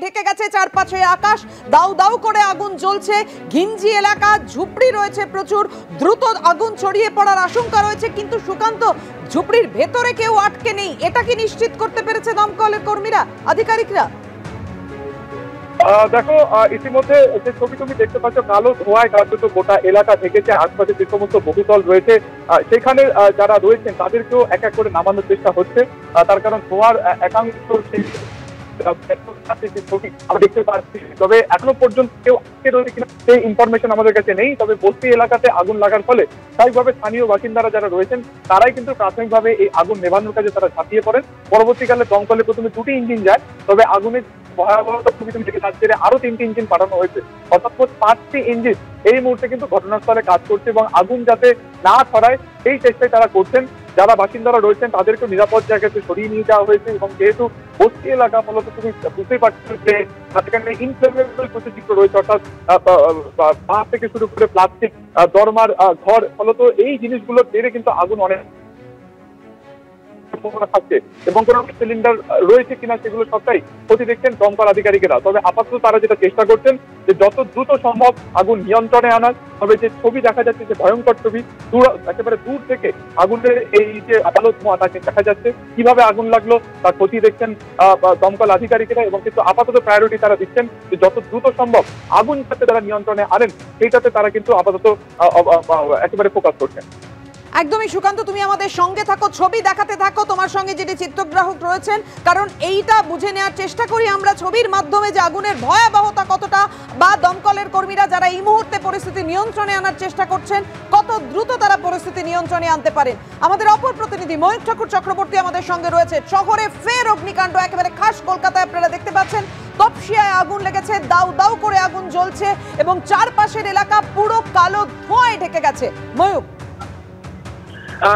ঢেকে গেছে চারপাশে আকাশ, দাউ দাউ করে আগুন জ্বলছে। ঘিঞ্জি এলাকা, ঝুপড়ি রয়েছে প্রচুর, দ্রুত আগুন ছড়িয়ে পড়ার আশঙ্কা রয়েছে। কিন্তু সুকান্ত, ঝুপড়ির ভেতরে কেউ আটকে নেই, এটা কি নিশ্চিত করতে পেরেছে দমকলের কর্মীরা, আধিকারিকরা? দেখো, ইতিমধ্যে যে ছবি তুমি দেখতে পাচ্ছ, কালো ধোঁয়ায় কার্যত গোটা এলাকা থেকেছে। আশপাশে যে সমস্ত বহুতল রয়েছে সেখানে যারা রয়েছেন তাদেরকেও এক এক করে নামানোর চেষ্টা হচ্ছে। তার কারণ ধোঁয়ার একাংশ দেখতে পাচ্ছি, তবে এখনো পর্যন্ত কেউ আটকে রয়েছে কিনা সেই ইনফরমেশন আমাদের কাছে নেই। তবে বস্তি এলাকাতে আগুন লাগার ফলে স্বাভাবিকভাবে স্থানীয় বাসিন্দারা যারা রয়েছেন তারাই কিন্তু প্রাথমিকভাবে এই আগুন নেভানোর কাজে তারা ঝাঁপিয়ে পড়েন। পরবর্তীকালে দমকলে প্রথমে 2টি ইঞ্জিন যায়, তবে আগুনের ভয়াবহতা তুমি দেখে যাচ্ছে আরো 3টি ইঞ্জিন পাঠানো হয়েছে। অর্থাৎ 5টি ইঞ্জিন এই মুহূর্তে কিন্তু ঘটনাস্থলে কাজ করছে এবং আগুন যাতে না ছড়ায় সেই চেষ্টায় তারা করছেন। যারা বাসিন্দারা রয়েছেন তাদেরকে নিরাপদ জায়গাতে সরিয়ে নিয়ে যাওয়া হয়েছে এবং যেহেতু বস্তি এলাকা, ফলত তুমি বুঝতেই পারছো যে সেখানে ইনফ্লেমেবল প্রতিচিত্র রয়েছে, অর্থাৎ বাঁশ থেকে শুরু করে প্লাস্টিক, দরমার ঘর, ফলত এই জিনিসগুলো বেড়ে কিন্তু আগুন অনেক থাকছে এবং কোন সিলিন্ডার রয়েছে কিনা সেগুলো সবটাই ক্ষতি দেখছেন দমকল আধিকারিকেরা। তবে আপাতত তারা যেটা চেষ্টা করছেন যে যত দ্রুত সম্ভব আগুন নিয়ন্ত্রণে আনার। তবে যে ছবি দেখা যাচ্ছে, যে ভয়ঙ্কর ছবি, একেবারে দূর থেকে আগুনের এই যে আলো ধোঁয়া তাকে দেখা যাচ্ছে, কিভাবে আগুন লাগলো তার ক্ষতি দেখছেন দমকল আধিকারিকেরা এবং কিন্তু আপাতত প্রায়োরিটি তারা দিচ্ছেন যে যত দ্রুত সম্ভব আগুন যাতে তারা নিয়ন্ত্রণে আনেন সেইটাতে তারা কিন্তু আপাতত একেবারে ফোকাস করছেন। একদমই সুকান্ত, তুমি আমাদের সঙ্গে থাকো, ছবি দেখাতে থাকো, তোমার সঙ্গে যিনি চিত্রগ্রাহক রয়েছেন, কারণ এইটা বুঝে নেওয়ার চেষ্টা করি আমরা ছবির মাধ্যমে যে আগুনের ভয়াবহতা কতটা, বা দমকলের কর্মীরা যারা এই মুহূর্তে পরিস্থিতি নিয়ন্ত্রণে আনার চেষ্টা করছেন কত দ্রুত তারা পরিস্থিতি নিয়ন্ত্রণে আনতে পারেন। আমাদের অপর প্রতিনিধি ময়ূক ঠাকুর চক্রবর্তী আমাদের সঙ্গে রয়েছে। শহরে ফের অগ্নিকাণ্ড, একেবারে খাস কলকাতায় আপনারা দেখতে পাচ্ছেন তপসিয়ায় আগুন লেগেছে, দাউ দাউ করে আগুন জ্বলছে এবং চারপাশের এলাকা পুরো কালো ধোঁয়ায় ঢেকে গেছে। ময়ূক,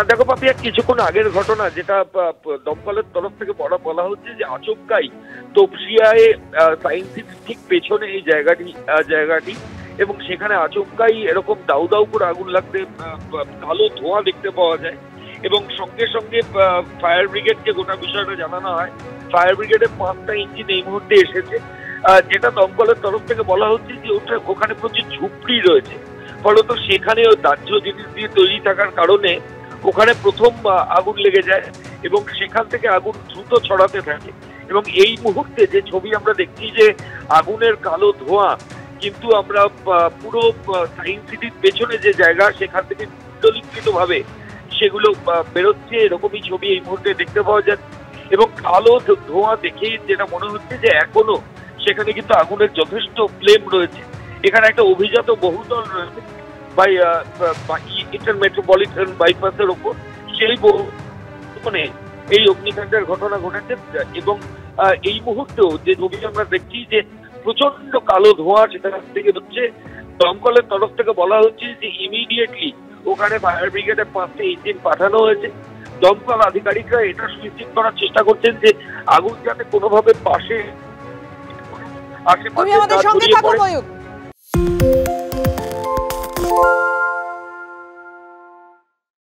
দেখো পাপিয়া, কিছুক্ষণ আগের ঘটনা যেটা দমকলের তরফ থেকে বলা হচ্ছে যে আচমকাই তপসিয়ায় সায়েন্স সিটির ঠিক পেছনে এই জায়গাটি এবং সেখানে আচমকাই এরকম দাউ দাউ করে আগুন লাগতে কালো ধোঁয়া দেখতে পাওয়া যায় এবং সঙ্গে সঙ্গে ফায়ার ব্রিগেডকে গোটা বিষয়টা জানানো হয়। ফায়ার ব্রিগেডের 5টা ইঞ্জিন এই মুহূর্তে এসেছে। যেটা দমকলের তরফ থেকে বলা হচ্ছে যে ওখানে প্রচুর ঝুপড়ি রয়েছে, ফলত সেখানে দাহ্য জিনিস দিয়ে তৈরি থাকার কারণে ওখানে প্রথম আগুন লেগে যায় এবং সেখান থেকে আগুন দ্রুত ছড়াতে থাকে এবং এই মুহূর্তে যে ছবি আমরা দেখছি যে আগুনের কালো ধোঁয়া কিন্তু আমরা পুরো সায়েন্স সিটির পেছনে যে জায়গা সেখান থেকে দলিত ভাবে সেগুলো বেরোচ্ছে, এরকমই ছবি এই মুহূর্তে দেখতে পাওয়া যাচ্ছে এবং কালো ধোঁয়া দেখে যেটা মনে হচ্ছে যে এখনো সেখানে কিন্তু আগুনের যথেষ্ট ফ্লেম রয়েছে। এখানে একটা অভিজাত বহুতল রয়েছে মেট্রোপলিটন বাইপাসের ওপর, সেই বহুতলে এই অগ্নিকাণ্ডের ঘটনা ঘটেছে এবং এই মুহূর্তেও যে ছবি আমরা দেখছি যে প্রচন্ড কালো ধোঁয়া সেটা থেকে হচ্ছে। দমকলের তরফ থেকে বলা হচ্ছে যে ইমিডিয়েটলি ওখানে ফায়ার ব্রিগেডের 5টি ইঞ্জিন পাঠানো হয়েছে। দমকল আধিকারিকরা এটা সুনিশ্চিত করার চেষ্টা করছেন যে আগুন যাতে কোনোভাবে আশেপাশে